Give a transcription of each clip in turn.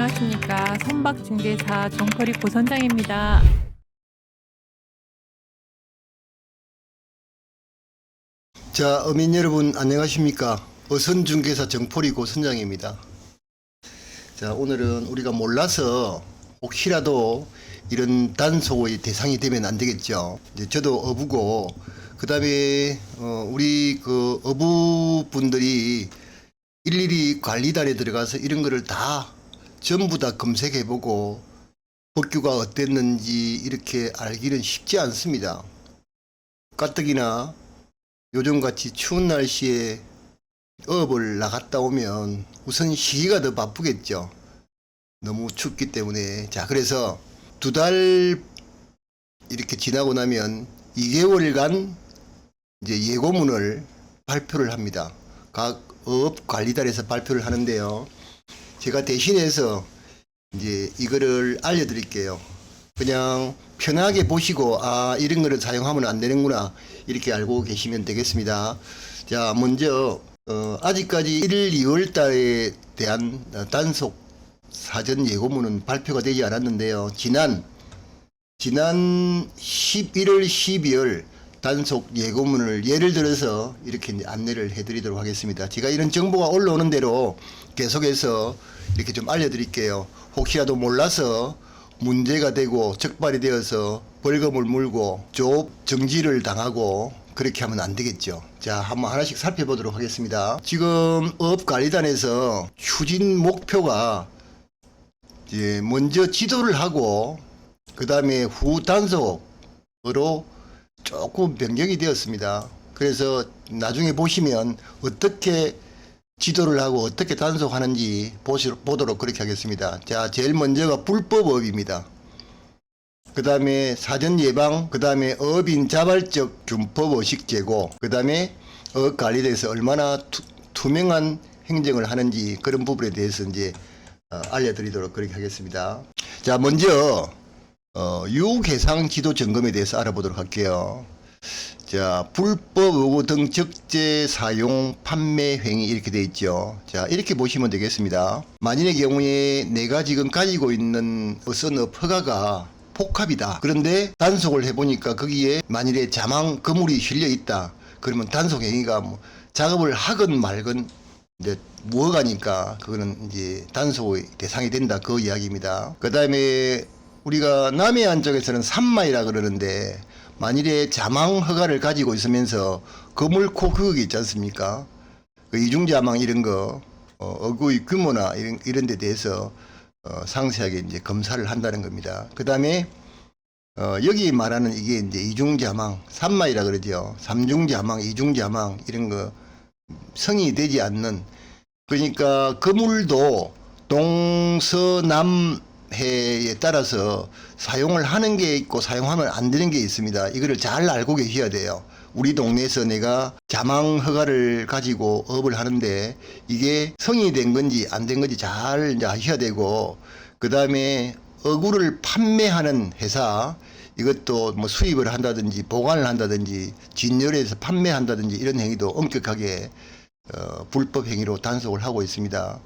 안녕하십니까. 선박중개사 정포리 고선장입니다. 자, 어민 여러분 안녕하십니까. 어선중개사 정포리 고선장입니다. 자, 오늘은 우리가 몰라서 혹시라도 이런 단속의 대상이 되면 안 되겠죠. 이제 저도 어부고, 그 다음에 우리 그 어부분들이 일일이 관리단에 들어가서 이런 거를 다 전부 다 검색해보고 법규가 어땠는지 이렇게 알기는 쉽지 않습니다. 가뜩이나 요즘같이 추운 날씨에 어업을 나갔다 오면 우선 시기가 더 바쁘겠죠. 너무 춥기 때문에. 자, 그래서 2달 이렇게 지나고 나면 2개월간 이제 예고문을 발표를 합니다. 각 어업관리단에서 발표를 하는데요. 제가 대신해서 이제 이거를 알려드릴게요. 그냥 편하게 보시고, 아, 이런 거를 사용하면 안 되는구나, 이렇게 알고 계시면 되겠습니다. 자, 먼저 아직까지 1, 2월 달에 대한 단속 사전 예고문은 발표가 되지 않았는데요. 지난 11월, 12월 단속 예고문을 예를 들어서 이렇게 안내를 해드리도록 하겠습니다. 제가 이런 정보가 올라오는 대로 계속해서 이렇게 좀 알려드릴게요. 혹시라도 몰라서 문제가 되고 적발이 되어서 벌금을 물고 조업 정지를 당하고 그렇게 하면 안 되겠죠. 자, 한번 하나씩 살펴보도록 하겠습니다. 지금 어업관리단에서 추진 목표가 이제 먼저 지도를 하고 그 다음에 후 단속으로 조금 변경이 되었습니다. 그래서 나중에 보시면 어떻게 지도를 하고 어떻게 단속하는지 보도록 그렇게 하겠습니다. 자, 제일 먼저가 불법업입니다. 그 다음에 사전 예방, 그 다음에 어업인 자발적 균법의식 제고, 그 다음에 어업관리대에서 얼마나 투명한 행정을 하는지 그런 부분에 대해서 이제 알려드리도록 그렇게 하겠습니다. 자, 먼저 유해상 지도 점검에 대해서 알아보도록 할게요. 자, 불법 의무 등 적재 사용 판매 행위 이렇게 되어 있죠. 자, 이렇게 보시면 되겠습니다. 만일의 경우에 내가 지금 가지고 있는 어선업 허가가 복합이다. 그런데 단속을 해보니까 거기에 만일에 자망 그물이 실려 있다. 그러면 단속 행위가 뭐 작업을 하건 말건 이제 무허가니까 그거는 이제 단속의 대상이 된다, 그 이야기입니다. 그 다음에 우리가 남해안 쪽에서는 산마이라 그러는데, 만일에 자망 허가를 가지고 있으면서 그물코 그거 있지 않습니까? 그 이중자망 이런 거 어구의 규모나 이런 데 대해서 상세하게 이제 검사를 한다는 겁니다. 그 다음에 여기 말하는 이게 이제 이중자망, 산마이라 그러죠. 삼중자망, 이중자망 이런 거 성이 되지 않는, 그러니까 그물도 동서남 해에 따라서 사용을 하는 게 있고 사용하면 안 되는 게 있습니다. 이거를 잘 알고 계셔야 돼요. 우리 동네에서 내가 자망 허가를 가지고 업을 하는데 이게 성이 된 건지 안 된 건지 잘 이제 아셔야 되고, 그 다음에 어구를 판매하는 회사, 이것도 뭐 수입을 한다든지 보관을 한다든지 진열해서 판매한다든지 이런 행위도 엄격하게 불법 행위로 단속을 하고 있습니다.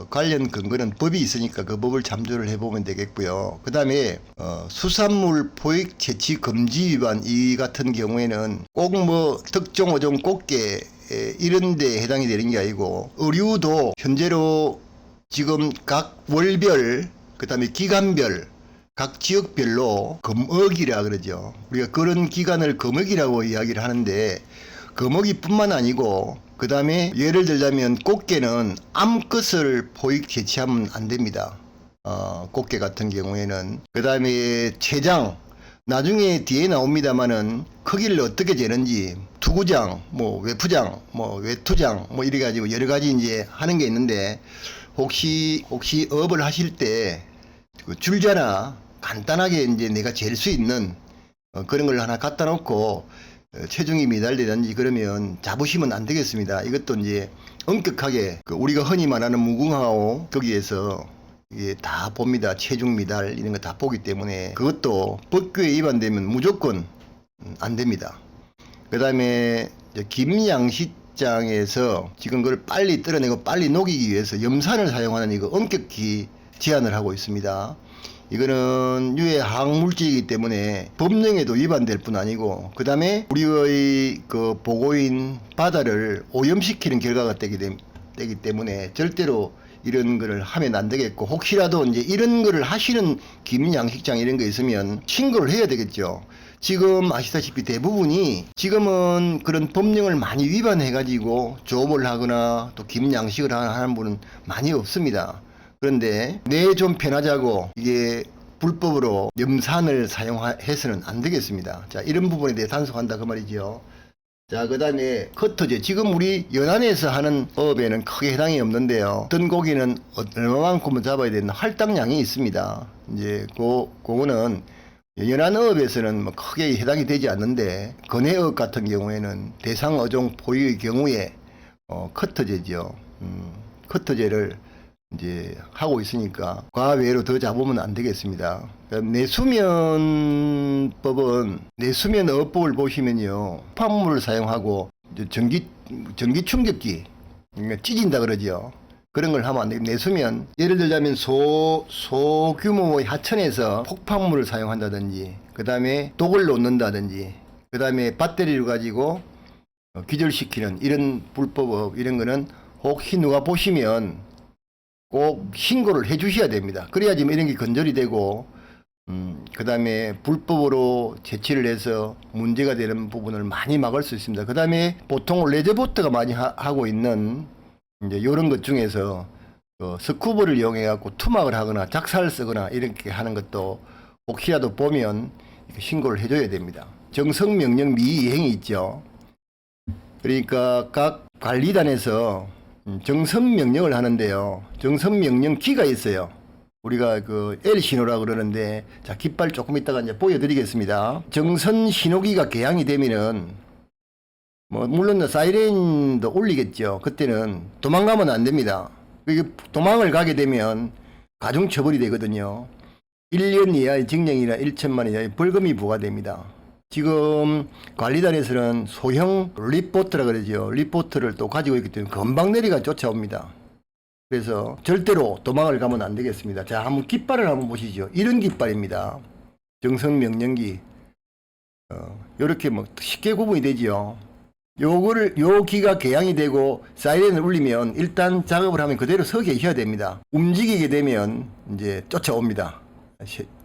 관련 근거는 법이 있으니까 그 법을 참조를 해보면 되겠고요. 그 다음에 수산물 포획 채취 금지 위반 이 같은 경우에는 꼭 뭐 특정 어종 꽃게 이런 데 해당이 되는 게 아니고, 의류도 현재로 지금 각 월별, 그 다음에 기간별, 각 지역별로 금어기라 그러죠. 우리가 그런 기간을 금어기라고 이야기를 하는데, 금어기뿐만 아니고 그 다음에 예를 들자면 꽃게는 암컷을 포획 채취하면 안 됩니다. 꽃게 같은 경우에는. 그 다음에 체장, 나중에 뒤에 나옵니다만은 크기를 어떻게 재는지 투구장, 뭐 외푸장, 뭐 외투장, 뭐 이래 가지고 여러 가지 이제 하는 게 있는데, 혹시 업을 하실 때 그 줄자나 간단하게 이제 내가 잴 수 있는 그런 걸 하나 갖다 놓고 체중이 미달되든지 그러면 잡으시면 안 되겠습니다. 이것도 이제 엄격하게 우리가 흔히 말하는 무궁화호 거기에서 이게 다 봅니다. 체중 미달 이런 거 다 보기 때문에 그것도 법규에 위반되면 무조건 안 됩니다. 그 다음에 김양식 양식장에서 지금 그걸 빨리 떨어내고 빨리 녹이기 위해서 염산을 사용하는 이거 엄격히 제한을 하고 있습니다. 이거는 유해 화학물질이기 때문에 법령에도 위반될 뿐 아니고, 그 다음에 우리의 그 보고인 바다를 오염시키는 결과가 되기 때문에 절대로 이런 거를 하면 안 되겠고, 혹시라도 이제 이런 거를 하시는 김양식장 이런 거 있으면 신고를 해야 되겠죠. 지금 아시다시피 대부분이 지금은 그런 법령을 많이 위반해 가지고 조업을 하거나 또 김양식을 하는 분은 많이 없습니다. 그런데 내 좀 편하자고 이게 불법으로 염산을 사용해서는 안 되겠습니다. 자, 이런 부분에 대해 단속한다 그 말이죠. 자, 그 다음에 커터제. 지금 우리 연안에서 하는 어업에는 크게 해당이 없는데요. 어떤 고기는 얼마만큼은 잡아야 되는 할당량이 있습니다. 이제 그거는 연안 어업에서는 뭐 크게 해당이 되지 않는데, 건해어업 같은 경우에는 대상 어종 포유의 경우에 커터제죠. 커터제를 이제 하고 있으니까 과외로 더 잡으면 안 되겠습니다. 내수면법은, 내수면 어법을 보시면요, 폭발물을 사용하고 전기 충격기, 그러니까 찢은다 그러죠. 그런 걸 하면 안 되고, 내수면 예를 들자면 소규모의 하천에서 폭발물을 사용한다든지, 그 다음에 독을 놓는다든지, 그 다음에 배터리를 가지고 기절시키는 이런 불법업, 이런 거는 혹시 누가 보시면 꼭 신고를 해 주셔야 됩니다. 그래야지 이런 게 건절이 되고, 그 다음에 불법으로 채취를 해서 문제가 되는 부분을 많이 막을 수 있습니다. 그 다음에 보통 레저보트가 많이 하고 있는 이제 이런 것 중에서 스쿠버를 이용해 갖고 투막을 하거나 작사를 쓰거나 이렇게 하는 것도 혹시라도 보면 신고를 해줘야 됩니다. 정성명령 미이행이 있죠. 그러니까 각 관리단에서 정성명령을 하는데요, 정성명령기가 있어요. 우리가 그 L신호라고 그러는데, 자, 깃발 조금 이따가 이제 보여드리겠습니다. 정선 신호기가 개양이 되면은, 뭐, 물론 사이렌도 울리겠죠. 그때는 도망가면 안 됩니다. 이게 도망을 가게 되면 가중처벌이 되거든요. 1년 이하의 징역이나 1천만 원 이하의 벌금이 부과됩니다. 지금 관리단에서는 소형 리포트라 그러죠. 리포트를 또 가지고 있기 때문에 금방 내리가 쫓아옵니다. 그래서 절대로 도망을 가면 안 되겠습니다. 자, 한번 깃발을 한번 보시죠. 이런 깃발입니다. 정성명령기. 요렇게 뭐 쉽게 구분이 되지요. 요 기가 개양이 되고 사이렌을 울리면 일단 작업을 하면 그대로 서 계셔야 됩니다. 움직이게 되면 이제 쫓아옵니다.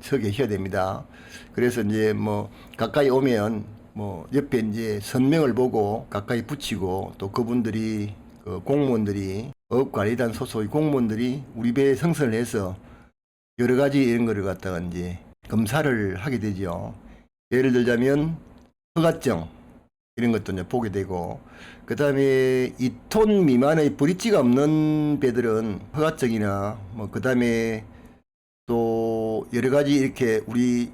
서 계셔야 됩니다. 그래서 이제 뭐 가까이 오면 뭐 옆에 이제 선명을 보고 가까이 붙이고, 또 그분들이 그 공무원들이, 어업관리단 소속의 공무원들이 우리 배에 성선을 해서 여러 가지 이런 거를 갖다가 이제 검사를 하게 되죠. 예를 들자면 허가증 이런 것도 이제 보게 되고, 그 다음에 2톤 미만의 브릿지가 없는 배들은 허가증이나 뭐 그 다음에 또 여러 가지 이렇게 우리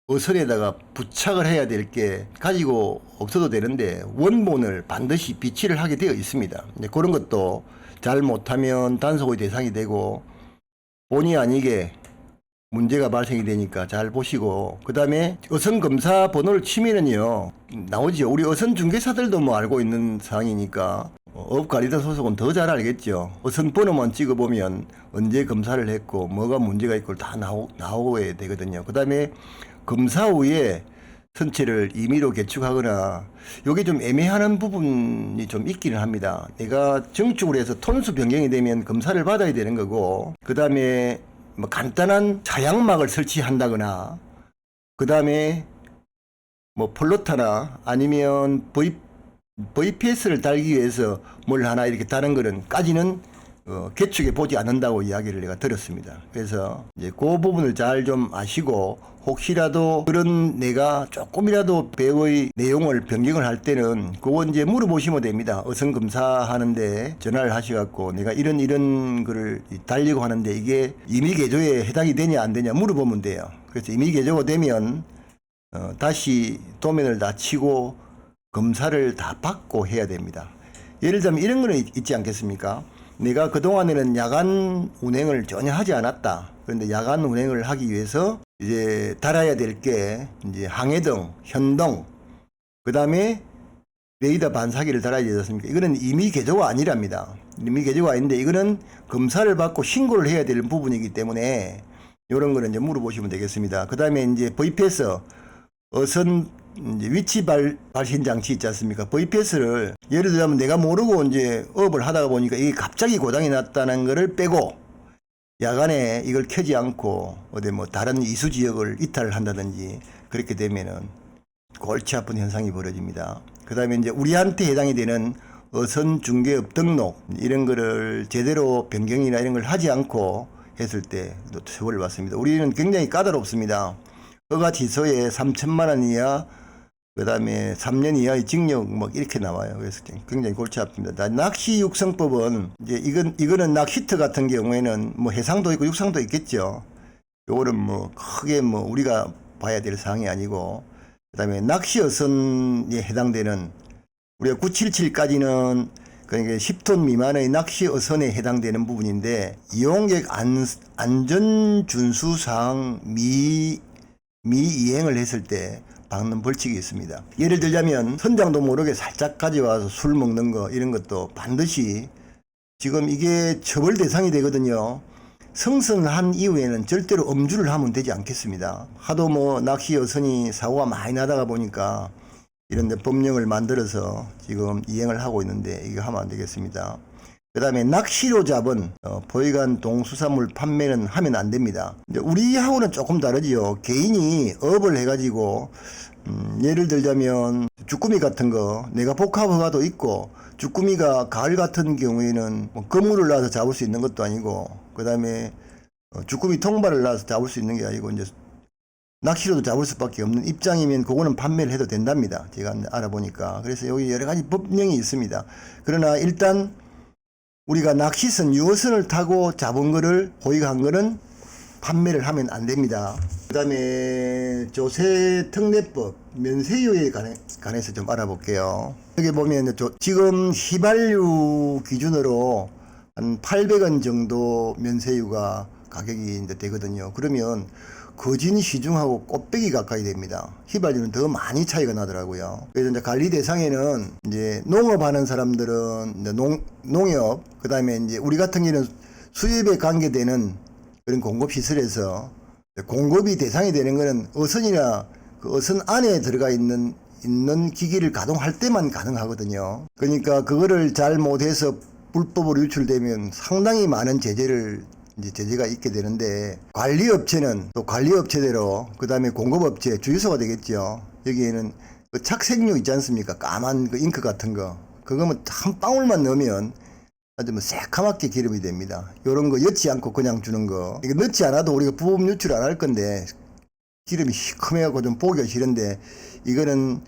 어선에다가 부착을 해야 될 게 가지고 없어도 되는데 원본을 반드시 비치를 하게 되어 있습니다. 이제 그런 것도 잘 못하면 단속의 대상이 되고 본의 아니게 문제가 발생이 되니까 잘 보시고, 그 다음에 어선 검사 번호를 치면은요 나오죠. 우리 어선 중개사들도 뭐 알고 있는 사항이니까 업관리단 소속은 더 잘 알겠죠. 어선 번호만 찍어보면 언제 검사를 했고 뭐가 문제가 있고 다 나오게 되거든요. 그 다음에 검사 후에 선체를 임의로 개축하거나, 요게 좀 애매한 부분이 좀 있기는 합니다. 내가 정축을 해서 톤수 변경이 되면 검사를 받아야 되는 거고, 그 다음에 뭐 간단한 차양막을 설치한다거나, 그 다음에 뭐 플로타나 아니면 VPS를 달기 위해서 뭘 하나 이렇게 다른 거는까지는 개축해 보지 않는다고 이야기를 내가 들었습니다. 그래서 이제 그 부분을 잘 좀 아시고, 혹시라도 그런 내가 조금이라도 배의 내용을 변경을 할 때는 그거 이제 물어보시면 됩니다. 어선 검사하는데 전화를 하셔갖고 내가 이런 거를 달리고 하는데 이게 임의 개조에 해당이 되냐 안 되냐 물어보면 돼요. 그래서 임의 개조가 되면 다시 도면을 다 치고 검사를 다 받고 해야 됩니다. 예를 들면 이런 거는 있지 않겠습니까? 내가 그동안에는 야간 운행을 전혀 하지 않았다. 그런데 야간 운행을 하기 위해서 이제 달아야 될 게 이제 항해등, 현등, 그 다음에 레이더 반사기를 달아야 되지 않습니까? 이거는 임의 개조가 아니랍니다. 임의 개조가 아닌데 이거는 검사를 받고 신고를 해야 되는 부분이기 때문에 이런 거는 이제 물어보시면 되겠습니다. 그 다음에 이제 VPS 어선 이제 위치 발신 장치 있지 않습니까? VPS를 예를 들자면 내가 모르고 이제 업을 하다가 보니까 이게 갑자기 고장이 났다는 거를 빼고 야간에 이걸 켜지 않고 어디 뭐 다른 이수 지역을 이탈을 한다든지 그렇게 되면은 골치 아픈 현상이 벌어집니다. 그 다음에 이제 우리한테 해당이 되는 어선 중개업 등록 이런 거를 제대로 변경이나 이런 걸 하지 않고 했을 때 또 처벌을 받습니다. 우리는 굉장히 까다롭습니다. 허가 취소에 3천만 원 이하, 그 다음에 3년 이하의 징역 뭐 이렇게 나와요. 그래서 굉장히 골치 아픕니다. 낚시 육성법은 이제 이거는 낚시터 같은 경우에는 뭐 해상도 있고 육상도 있겠죠. 요거는 뭐 크게 뭐 우리가 봐야 될 사항이 아니고, 그 다음에 낚시 어선에 해당되는 우리가 977까지는 그러니까 10톤 미만의 낚시 어선에 해당되는 부분인데 이용객 안전 준수 사항 미이행을 했을 때 받는 벌칙이 있습니다. 예를 들자면 선장도 모르게 살짝 가져와서 술 먹는 거 이런 것도 반드시 지금 이게 처벌 대상이 되거든요. 성선한 이후에는 절대로 음주를 하면 되지 않겠습니다. 하도 뭐 낚시 여선이 사고가 많이 나다가 보니까 이런데 법령을 만들어서 지금 이행을 하고 있는데 이거 하면 안 되겠습니다. 그 다음에 낚시로 잡은 보이간 동수산물 판매는 하면 안 됩니다. 우리하고는 조금 다르지요. 개인이 업을 해가지고 예를 들자면 주꾸미 같은 거 내가 복합 허가도 있고 주꾸미가 가을 같은 경우에는 뭐 그물을 놔서 잡을 수 있는 것도 아니고 그 다음에 주꾸미 통발을 놔서 잡을 수 있는 게 아니고 이제 낚시로도 잡을 수밖에 없는 입장이면 그거는 판매를 해도 된답니다. 제가 알아보니까. 그래서 여기 여러 가지 법령이 있습니다. 그러나 일단 우리가 낚시선 유어선을 타고 잡은 거를 호익한 거는 판매를 하면 안 됩니다. 그 다음에 조세특례법 면세유에 관해서 좀 알아볼게요. 여기 보면 지금 휘발유 기준으로 한 800원 정도 면세유가 가격이 이제 되거든요. 그러면 거진 시중하고 꽃배기 가까이 됩니다. 휘발유는 더 많이 차이가 나더라고요. 그래서 이제 관리 대상에는 이제 농업하는 사람들은 이제 농협, 그 다음에 이제 우리 같은 경우는 수입에 관계되는 그런 공급 시설에서 공급이 대상이 되는 거는 어선이나 그 어선 안에 들어가 있는 기기를 가동할 때만 가능하거든요. 그러니까 그거를 잘 못해서 불법으로 유출되면 상당히 많은 제재가 있게 되는데 관리업체는 또 관리업체대로 그 다음에 공급업체 주유소가 되겠죠. 여기에는 그 착색류 있지 않습니까? 까만 그 잉크 같은 거 그거면 한 방울만 넣으면 아주 뭐 새카맣게 기름이 됩니다. 요런 거 엿지 않고 그냥 주는 거 이거 넣지 않아도 우리가 부품 유출 안 할 건데 기름이 시커매갖고 좀 보기가 싫은데 이거는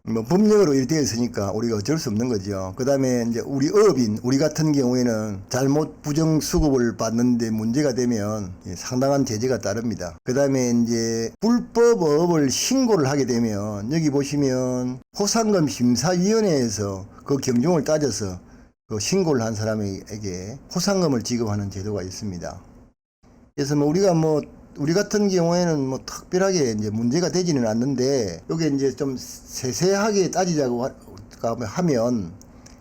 뭐 법령으로 이렇게 되어 있으니까 우리가 어쩔 수 없는 거죠. 그 다음에 이제 우리 어업인 우리 같은 경우에는 잘못 부정 수급을 받는데 문제가 되면 상당한 제재가 따릅니다. 그 다음에 이제 불법 어업을 신고를 하게 되면 여기 보시면 포상금 심사위원회에서 그 경중을 따져서 그 신고를 한 사람에게 포상금을 지급하는 제도가 있습니다. 그래서 뭐 우리 같은 경우에는 뭐 특별하게 이제 문제가 되지는 않는데, 요게 이제 좀 세세하게 따지자고 하면,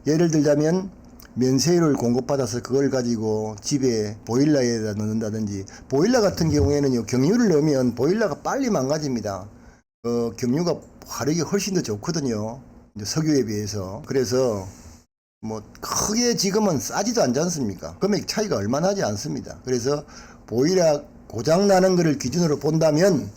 예를 들자면, 면세유를 공급받아서 그걸 가지고 집에 보일러에다 넣는다든지, 보일러 같은 경우에는요, 경유를 넣으면 보일러가 빨리 망가집니다. 경유가 화력이 훨씬 더 좋거든요. 이제 석유에 비해서. 그래서, 뭐, 크게 지금은 싸지도 않지 않습니까? 금액 차이가 얼마 나지 않습니다. 그래서, 보일러 고장 나는 거를 기준으로 본다면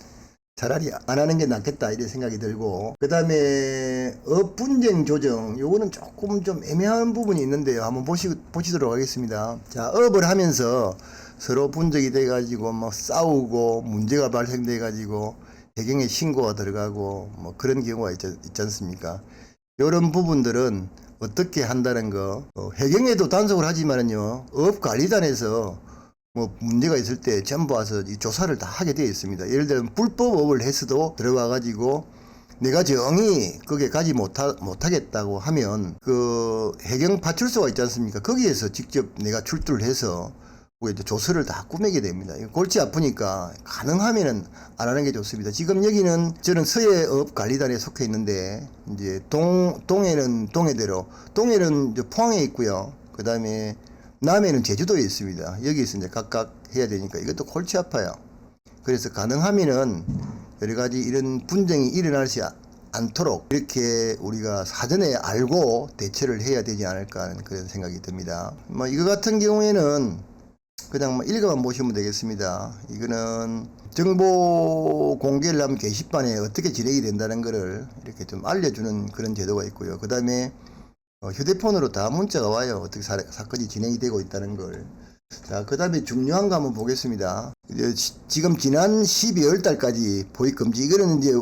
차라리 안 하는 게 낫겠다 이런 생각이 들고, 그 다음에 업 분쟁 조정 요거는 조금 좀 애매한 부분이 있는데요. 한번 보시도록 하겠습니다. 자, 업을 하면서 서로 분쟁이 돼 가지고 뭐 싸우고 문제가 발생돼 가지고 해경에 신고가 들어가고 뭐 그런 경우가 있지 않습니까? 이런 부분들은 어떻게 한다는 거, 해경에도 단속을 하지만은요, 업관리단에서 뭐 문제가 있을 때 전부 와서 이 조사를 다 하게 되어 있습니다. 예를 들면 불법업을 했어도 들어와 가지고 내가 정의 거기에 가지 못하겠다고 하면 그 해경 파출소가 있지 않습니까? 거기에서 직접 내가 출두를 해서 이제 조서를 다 꾸미게 됩니다. 골치 아프니까 가능하면은 안 하는 게 좋습니다. 지금 여기는 저는 서해업관리단에 속해 있는데 이제 동해는 동해대로, 동해는 이제 포항에 있고요. 그 다음에 남해는 제주도에 있습니다. 여기서 이제 각각 해야 되니까 이것도 골치 아파요. 그래서 가능하면은 여러 가지 이런 분쟁이 일어나지 않도록 이렇게 우리가 사전에 알고 대처를 해야 되지 않을까 하는 그런 생각이 듭니다. 뭐 이거 같은 경우에는 그냥 뭐 읽어만 보시면 되겠습니다. 이거는 정보 공개를 하면 게시판에 어떻게 진행이 된다는 것을 이렇게 좀 알려주는 그런 제도가 있고요. 그 다음에 휴대폰으로 다 문자가 와요. 어떻게 사건이 진행이 되고 있다는 걸. 자, 그 다음에 중요한 거 한번 보겠습니다. 지금 지난 12월 달까지 보입금지, 이거는 이제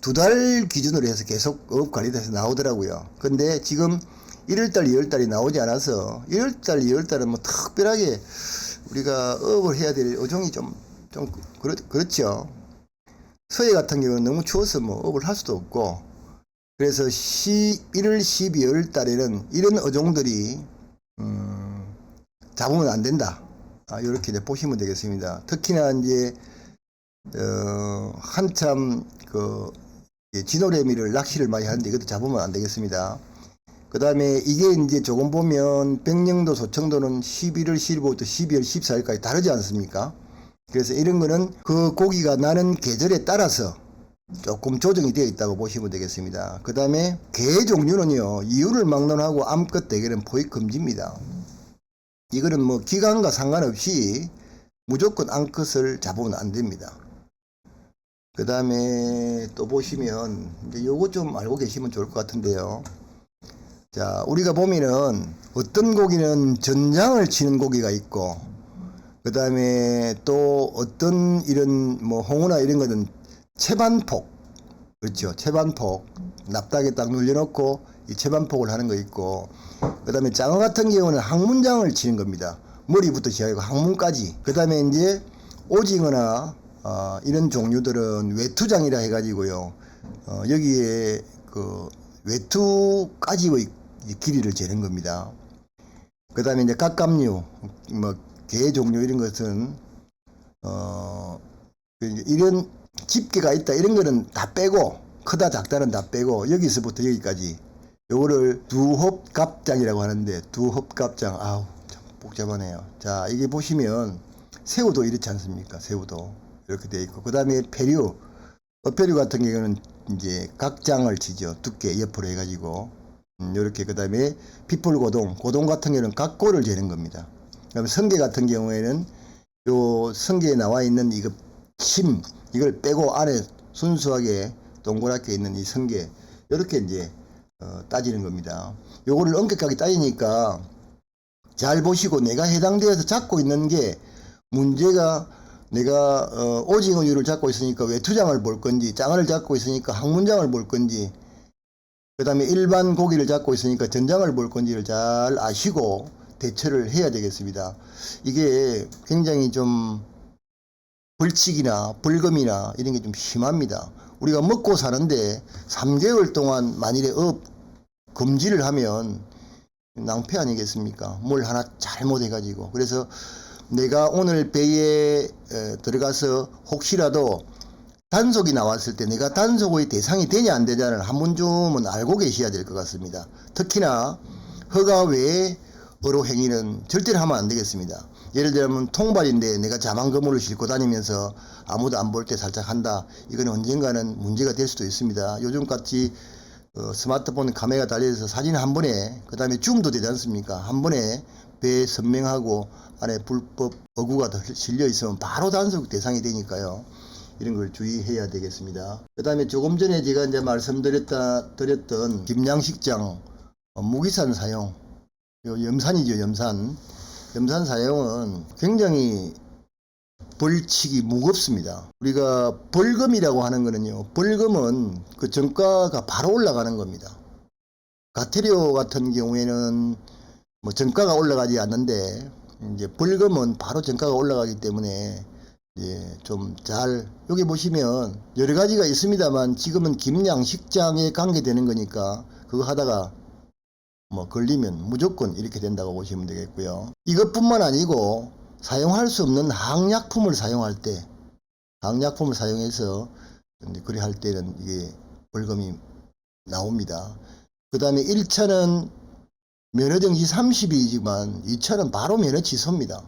2달 기준으로 해서 계속 업관리단에서 나오더라고요. 근데 지금 1월달, 2월달이 나오지 않아서 1월달, 2월달은 뭐 특별하게 우리가 업을 해야 될 어종이 그렇죠. 서해 같은 경우는 너무 추워서 뭐 업을 할 수도 없고, 그래서 1월, 12월 달에는 이런 어종들이 잡으면 안 된다. 이렇게 이제 보시면 되겠습니다. 특히나 이제 한참 진호래미를 낚시를 많이 하는데 이것도 잡으면 안 되겠습니다. 그 다음에 이게 이제 조금 보면 백령도, 소청도는 11월 15일부터 12월 14일까지 다르지 않습니까? 그래서 이런 거는 그 고기가 나는 계절에 따라서 조금 조정이 되어 있다고 보시면 되겠습니다. 그 다음에 게 종류는요, 이유를 막론하고 암컷 대게는 포획 금지입니다. 이거는 뭐 기간과 상관없이 무조건 암컷을 잡으면 안 됩니다. 그 다음에 또 보시면 이제 요거 좀 알고 계시면 좋을 것 같은데요. 자, 우리가 보면은 어떤 고기는 전장을 치는 고기가 있고, 그 다음에 또 어떤 이런 뭐 홍어나 이런 거는 채반폭, 그렇죠, 채반폭, 납작에 딱 눌려놓고 이 채반폭을 하는 거 있고, 그 다음에 장어 같은 경우는 항문장을 치는 겁니다. 머리부터 시작하고 항문까지. 그 다음에 이제 오징어나 이런 종류들은 외투장이라 해가지고요, 여기에 그 외투까지의 길이를 재는 겁니다. 그 다음에 이제 갑각류, 뭐 게 종류 이런 것은 이런 집게가 있다 이런 거는 다 빼고, 크다 작다는 다 빼고 여기서부터 여기까지 요거를 두헙갑장이라고 하는데, 두헙갑장, 아우 참 복잡하네요. 자, 이게 보시면 새우도 이렇지 않습니까? 새우도 이렇게 되어 있고, 그 다음에 폐류, 어폐류 같은 경우는 이제 각장을 치죠. 두께 옆으로 해가지고 이렇게. 그 다음에 빗불고동, 고동 같은 경우는 각고를 재는 겁니다. 그다음에 성게 같은 경우에는 요 성게에 나와 있는 이거 심, 이걸 빼고 안에 순수하게 동그랗게 있는 이 성게, 이렇게 이제 따지는 겁니다. 요거를 엄격하게 따지니까 잘 보시고, 내가 해당되어서 잡고 있는 게 문제가, 내가 오징어류를 잡고 있으니까 외투장을 볼 건지, 장어를 잡고 있으니까 항문장을 볼 건지, 그 다음에 일반 고기를 잡고 있으니까 전장을 볼 건지를 잘 아시고 대처를 해야 되겠습니다. 이게 굉장히 좀 벌칙이나 벌금이나 이런 게 좀 심합니다. 우리가 먹고 사는데 3개월 동안 만일에 업 금지를 하면 낭패 아니겠습니까? 뭘 하나 잘못해가지고. 그래서 내가 오늘 배에 들어가서 혹시라도 단속이 나왔을 때 내가 단속의 대상이 되냐 안 되냐를 한 번쯤은 알고 계셔야 될 것 같습니다. 특히나 허가 외에 어로 행위는 절대로 하면 안 되겠습니다. 예를 들면 통발인데 내가 자망거물을 싣고 다니면서 아무도 안 볼 때 살짝 한다, 이건 언젠가는 문제가 될 수도 있습니다. 요즘같이 스마트폰 카메라 달려서 사진 한 번에, 그 다음에 줌도 되지 않습니까? 한 번에 배에 선명하고 안에 불법 어구가 실려 있으면 바로 단속 대상이 되니까요. 이런 걸 주의해야 되겠습니다. 그 다음에 조금 전에 제가 이제 말씀드렸던 김양식장 무기산 사용, 염산이죠, 염산. 염산 사용은 굉장히 벌칙이 무겁습니다. 우리가 벌금이라고 하는 거는요, 벌금은 그 정가가 바로 올라가는 겁니다. 가태료 같은 경우에는 뭐 정가가 올라가지 않는데, 이제 벌금은 바로 정가가 올라가기 때문에 예, 좀 잘, 여기 보시면 여러 가지가 있습니다만 지금은 김양식장에 관계되는 거니까 그거 하다가 뭐 걸리면 무조건 이렇게 된다고 보시면 되겠고요. 이것뿐만 아니고 사용할 수 없는 항약품을 사용할 때, 항약품을 사용해서 이제 그래 할 때는 이게 벌금이 나옵니다. 그 다음에 1차는 면허정지 30일이지만 2차는 바로 면허 취소입니다.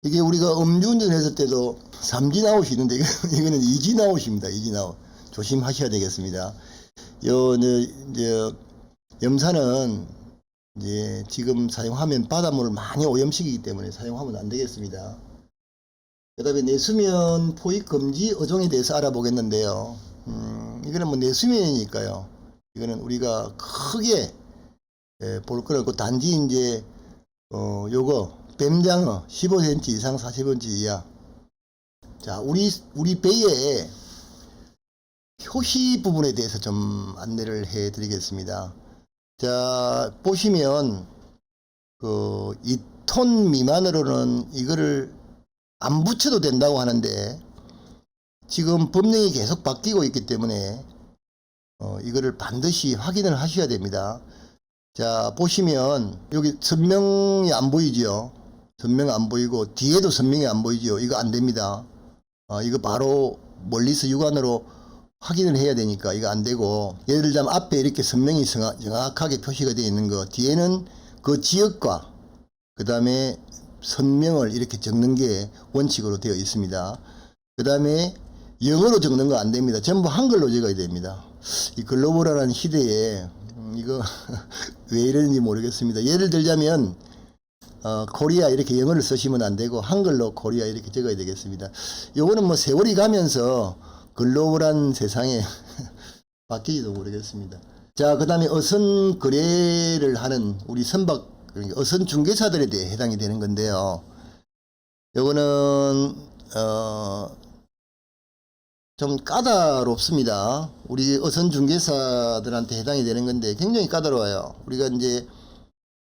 이게 우리가 음주운전 했을 때도 3진 아웃이 있는데 이거는 2진 아웃입니다. 2진 아웃. 조심하셔야 되겠습니다. 이제 염산은 이제 지금 사용하면 바닷물을 많이 오염시키기 때문에 사용하면 안 되겠습니다. 그 다음에 내수면 포획 금지 어종에 대해서 알아보겠는데요. 이거는 뭐 내수면이니까요. 이거는 우리가 크게 볼 건 없고, 단지 이제 요거 뱀장어 15cm 이상 40cm 이하. 자, 우리 배의 표시 부분에 대해서 좀 안내를 해 드리겠습니다. 자, 보시면 그 2톤 미만으로는 이거를 안 붙여도 된다고 하는데, 지금 법령이 계속 바뀌고 있기 때문에 이거를 반드시 확인을 하셔야 됩니다. 자, 보시면 여기 선명이 안 보이죠? 선명 안 보이고 뒤에도 선명이 안 보이죠? 이거 안 됩니다. 이거 바로 멀리서 육안으로 확인을 해야 되니까 이거 안 되고, 예를 들자면 앞에 이렇게 선명이 정확하게 표시가 되어 있는 거, 뒤에는 그 지역과 그 다음에 선명을 이렇게 적는 게 원칙으로 되어 있습니다. 그 다음에 영어로 적는 거 안 됩니다. 전부 한글로 적어야 됩니다. 이 글로벌한 시대에 이거 왜 이러는지 모르겠습니다. 예를 들자면 코리아 이렇게 영어를 쓰시면 안 되고 한글로 코리아 이렇게 적어야 되겠습니다. 요거는 뭐 세월이 가면서 글로벌한 세상에 바뀌지도 모르겠습니다. 자, 그 다음에 어선 거래를 하는 우리 선박, 어선 중개사들에 대해 해당이 되는 건데요. 요거는 좀 까다롭습니다. 우리 어선 중개사들한테 해당이 되는 건데 굉장히 까다로워요. 우리가 이제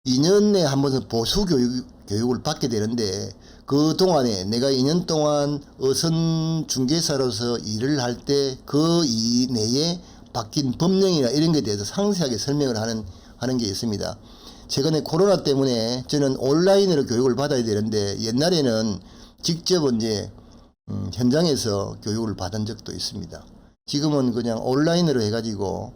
2년 내에 한 번은 보수 교육을 받게 되는데, 그 동안에 내가 2년 동안 어선 중개사로서 일을 할 때 그 이내에 바뀐 법령이나 이런 것에 대해서 상세하게 설명을 하는 게 있습니다. 최근에 코로나 때문에 저는 온라인으로 교육을 받아야 되는데, 옛날에는 직접 이제 현장에서 교육을 받은 적도 있습니다. 지금은 그냥 온라인으로 해가지고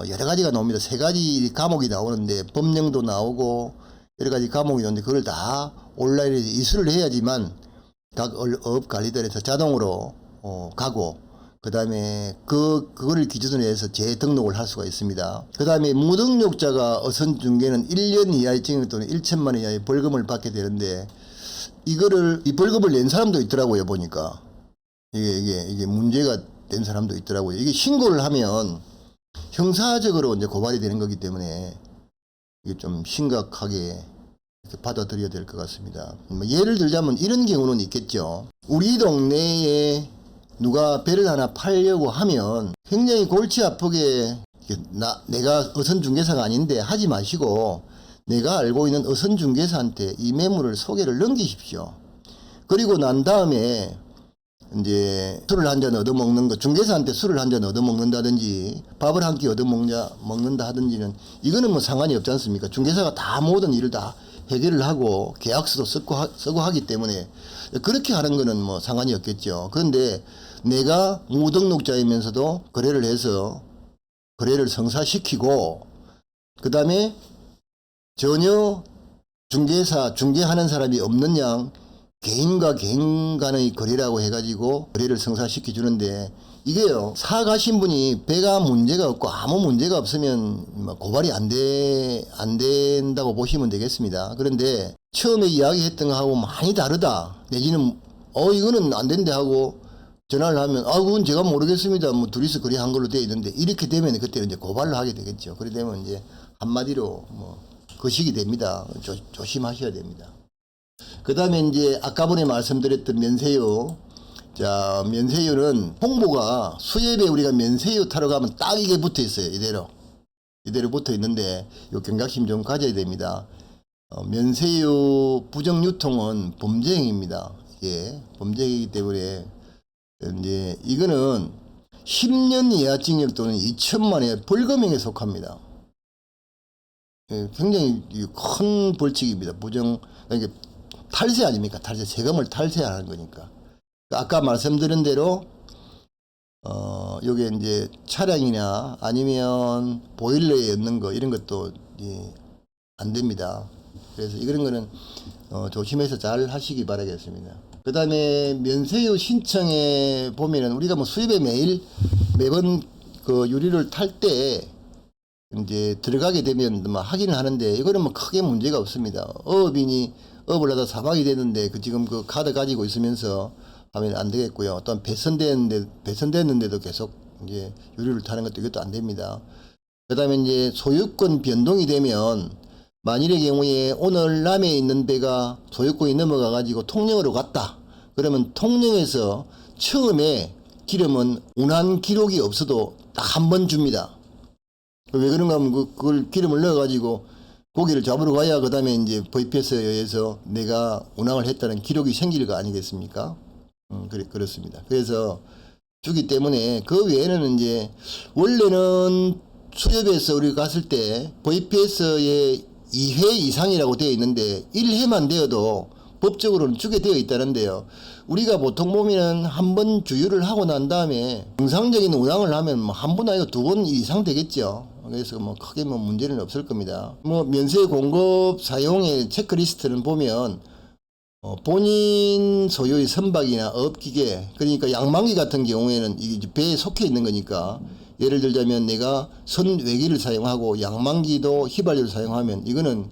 여러 가지가 나옵니다. 3가지 과목이 나오는데, 법령도 나오고 여러 가지 과목이 나오는데, 그걸 다 온라인에서 이수를 해야지만 각 어업 관리들에서 자동으로 가고, 그 다음에 그거를 기준으로 해서 재등록을 할 수가 있습니다. 그 다음에 무등록자가 어선 중개는 1년 이하의 징역 또는 1천만 원 이하의 벌금을 받게 되는데, 이 벌금을 낸 사람도 있더라고요. 보니까 이게 문제가 된 사람도 있더라고요. 이게 신고를 하면 형사적으로 이제 고발이 되는 거기 때문에 이게 좀 심각하게 받아들여야 될 것 같습니다. 예를 들자면 이런 경우는 있겠죠. 우리 동네에 누가 배를 하나 팔려고 하면 굉장히 골치 아프게, 내가 어선 중개사가 아닌데 하지 마시고 내가 알고 있는 어선 중개사한테 이 매물을 소개를 넘기십시오. 그리고 난 다음에 이제 술을 한 잔 얻어먹는 거, 중개사한테 술을 한 잔 얻어먹는다든지 밥을 한 끼 얻어먹는다 하든지는 이거는 뭐 상관이 없지 않습니까? 중개사가 다 모든 일을 다 해결을 하고 계약서도 쓰고 하기 때문에 그렇게 하는 거는 뭐 상관이 없겠죠. 그런데 내가 무등록자이면서도 거래를 해서 거래를 성사시키고, 그 다음에 전혀 중개하는 사람이 없는 양 개인과 개인 간의 거래라고 해가지고 거래를 성사시켜 주는데, 이게요, 사 가신 분이 배가 문제가 없고 아무 문제가 없으면 뭐 고발이 안 된다고 보시면 되겠습니다. 그런데 처음에 이야기했던 거하고 많이 다르다, 내지는 이거는 안 된대 하고 전화를 하면 그건 제가 모르겠습니다, 뭐 둘이서 거래한 걸로 되어 있는데, 이렇게 되면 그때는 이제 고발을 하게 되겠죠. 그래 되면 이제 한마디로 뭐 거식이 됩니다. 조심하셔야 됩니다. 그 다음에 이제 아까 전에 말씀드렸던 면세유. 자, 면세유는 홍보가 수협에 우리가 면세유 타러 가면 딱 이게 붙어 있어요. 이대로 붙어 있는데 요 경각심 좀 가져야 됩니다. 면세유 부정 유통은 범죄 행위입니다. 예, 범죄 행위이기 때문에 이제 이거는 10년 이하 징역 또는 2천만 원의 벌금형에 속합니다. 예, 굉장히 큰 벌칙입니다. 그러니까 탈세 아닙니까? 탈세. 세금을 탈세하는 거니까. 아까 말씀드린 대로 요게 이제 차량이나 아니면 보일러에 넣는 거 이런 것도 안 됩니다. 그래서 이런 거는 조심해서 잘 하시기 바라겠습니다. 그 다음에 면세유 신청에 보면은 우리가 뭐 수입에 매번 그 유리를 탈 때 이제 들어가게 되면 뭐 하기는 하는데 이거는 뭐 크게 문제가 없습니다. 어업인이 업을 하다 사망이 되는데 지금 그 카드 가지고 있으면서 하면 안 되겠고요. 또한 배선됐는데도 계속 이제 유리를 타는 것도 이것도 안 됩니다. 그 다음에 이제 소유권 변동이 되면 만일의 경우에 오늘 남해 있는 배가 소유권이 넘어가 가지고 통영으로 갔다. 그러면 통영에서 처음에 기름은 운항 기록이 없어도 딱 한 번 줍니다. 왜 그런가 하면 그걸 기름을 넣어 가지고 고기를 잡으러 가야 그 다음에 이제 VPS에 의해서 내가 운항을 했다는 기록이 생길 거 아니겠습니까? 그렇습니다. 그래서 주기 때문에 그 외에는 이제 원래는 수협에서 우리가 갔을 때 VPS에 2회 이상이라고 되어 있는데 1회만 되어도 법적으로는 주게 되어 있다는데요. 우리가 보통 보면은 한 번 주유를 하고 난 다음에 정상적인 운항을 하면 뭐 한 번 아니고 2번 이상 되겠죠. 그래서 뭐 크게 뭐 문제는 없을 겁니다. 뭐 면세 공급 사용의 체크리스트는 보면 본인 소유의 선박이나 어업기계, 그러니까 양망기 같은 경우에는 이게 배에 속해 있는 거니까 예를 들자면 내가 선외기를 사용하고 양망기도 휘발유를 사용하면 이거는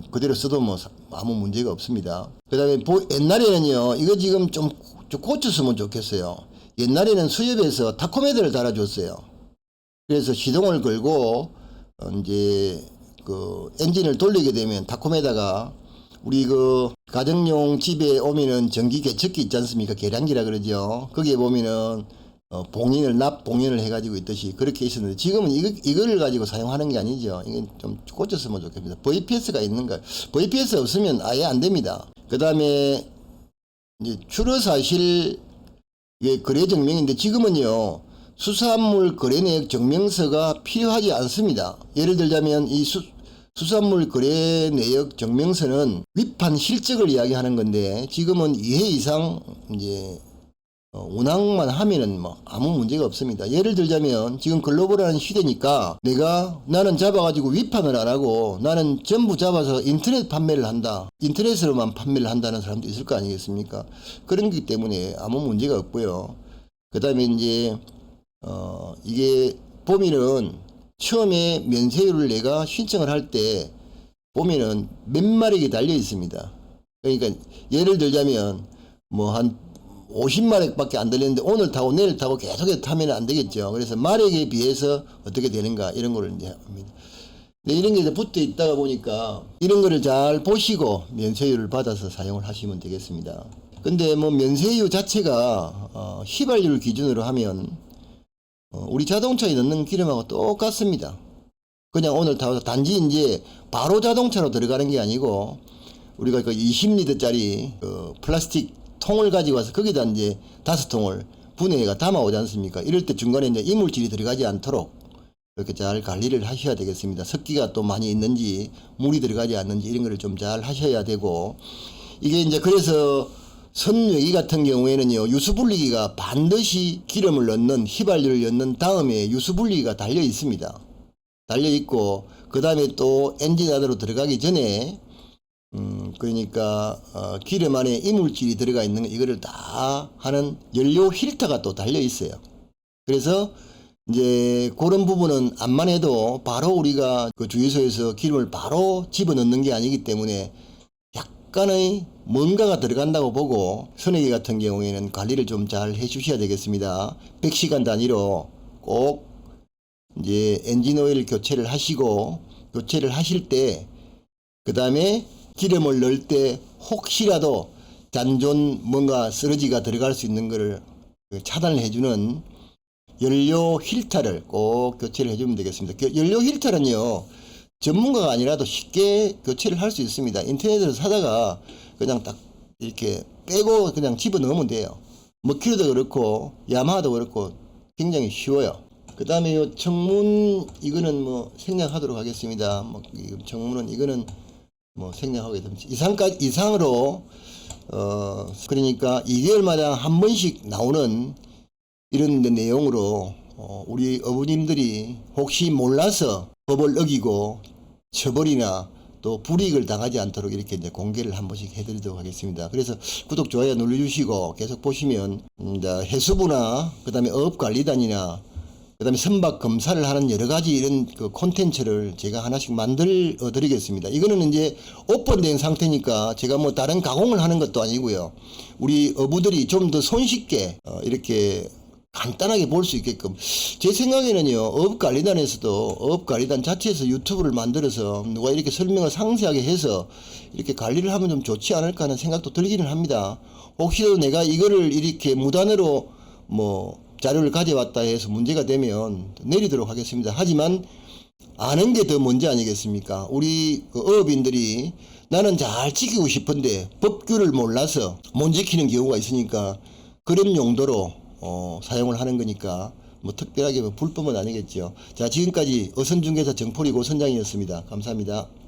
그대로 써도 뭐 아무 문제가 없습니다. 그 다음에 옛날에는요 이거 지금 좀 고쳤으면 좋겠어요. 옛날에는 수협에서 타코메드를 달아줬어요. 그래서 시동을 걸고 이제 그 엔진을 돌리게 되면 타코메다가 우리 그 가정용 집에 오면은 전기 개척기 있지 않습니까? 계량기라 그러죠. 거기에 보면은 봉인을 해가지고 있듯이 그렇게 있었는데 지금은 이거를 가지고 사용하는 게 아니죠. 이게 좀 고쳤으면 좋겠습니다. VPS가 있는가? VPS 없으면 아예 안 됩니다. 그 다음에 이제 추러사실 거래 증명인데 지금은요 수산물 거래 내역 증명서가 필요하지 않습니다. 예를 들자면 이 수산물 거래 내역 증명서는 위판 실적을 이야기하는 건데 지금은 2회 이상 이제 운항만 하면은 뭐 아무 문제가 없습니다. 예를 들자면 지금 글로벌한 시대니까 나는 잡아가지고 위판을 안 하고 나는 전부 잡아서 인터넷 판매를 한다. 인터넷으로만 판매를 한다는 사람도 있을 거 아니겠습니까? 그런 거기 때문에 아무 문제가 없고요. 그 다음에 이제 이게 보면은 처음에 면세율을 내가 신청을 할 때 보면은 몇 마력이 달려 있습니다. 그러니까 예를 들자면 뭐 한 50마력밖에 안 들리는데 오늘 타고 내일 타고 계속해서 타면 안 되겠죠. 그래서 마력에 비해서 어떻게 되는가 이런 거를 이제 합니다. 근데 이런 게 이제 붙어 있다가 보니까 이런 거를 잘 보시고 면세율을 받아서 사용을 하시면 되겠습니다. 근데 뭐 면세율 자체가 휘발유를 기준으로 하면 우리 자동차에 넣는 기름하고 똑같습니다. 그냥 오늘 타서 단지 이제 바로 자동차로 들어가는 게 아니고 우리가 그 20리터짜리 그 플라스틱 통을 가지고 와서 거기다 이제 5통을 분해가 담아오지 않습니까? 이럴 때 중간에 이제 이물질이 들어가지 않도록 이렇게 잘 관리를 하셔야 되겠습니다. 습기가 또 많이 있는지 물이 들어가지 않는지 이런 거를 좀 잘 하셔야 되고 이게 이제 그래서 선외기 같은 경우에는요 유수분리기가 반드시 기름을 넣는 휘발유를 넣는 다음에 유수분리기가 달려 있습니다. 달려 있고 그 다음에 또 엔진 안으로 들어가기 전에 그러니까 기름 안에 이물질이 들어가 있는 이거를 다 하는 연료 필터가 또 달려 있어요. 그래서 이제 그런 부분은 암만 해도 바로 우리가 그 주유소에서 기름을 바로 집어넣는 게 아니기 때문에 약간의 뭔가가 들어간다고 보고 선회기 같은 경우에는 관리를 좀 잘 해주셔야 되겠습니다. 100시간 단위로 꼭 이제 엔진 오일 교체를 하시고 교체를 하실 때 그 다음에 기름을 넣을 때 혹시라도 잔존 뭔가 쓰러지가 들어갈 수 있는 것을 차단을 해주는 연료 필터를 꼭 교체를 해주면 되겠습니다. 연료 필터는요 전문가가 아니라도 쉽게 교체를 할 수 있습니다. 인터넷에서 사다가 그냥 딱 이렇게 빼고 그냥 집어넣으면 돼요. 머큐리도 그렇고 야마하도 그렇고 굉장히 쉬워요. 그 다음에 요 청문 이거는 뭐 생략하도록 하겠습니다. 뭐 청문은 이거는 뭐 생략하게 됩니다. 이상으로 그러니까 2개월마다 한 번씩 나오는 이런 내용으로 우리 어부님들이 혹시 몰라서 법을 어기고 처벌이나 또 불이익을 당하지 않도록 이렇게 이제 공개를 한 번씩 해드리도록 하겠습니다. 그래서 구독, 좋아요 눌러주시고 계속 보시면 해수부나 그다음에 어업관리단이나 그다음에 선박 검사를 하는 여러 가지 이런 그 콘텐츠를 제가 하나씩 만들어 드리겠습니다. 이거는 이제 오픈된 상태니까 제가 뭐 다른 가공을 하는 것도 아니고요. 우리 어부들이 좀 더 손쉽게 이렇게 간단하게 볼 수 있게끔 제 생각에는요, 어업관리단에서도 어업관리단 자체에서 유튜브를 만들어서 누가 이렇게 설명을 상세하게 해서 이렇게 관리를 하면 좀 좋지 않을까 하는 생각도 들기는 합니다. 혹시라도 내가 이거를 이렇게 무단으로 뭐 자료를 가져왔다 해서 문제가 되면 내리도록 하겠습니다. 하지만 아는 게 더 먼저 아니겠습니까? 우리 그 어업인들이 나는 잘 지키고 싶은데 법규를 몰라서 못 지키는 경우가 있으니까 그런 용도로 사용을 하는 거니까 뭐 특별하게 뭐 불법은 아니겠죠. 자, 지금까지 어선중개사 정포리 고선장이었습니다. 감사합니다.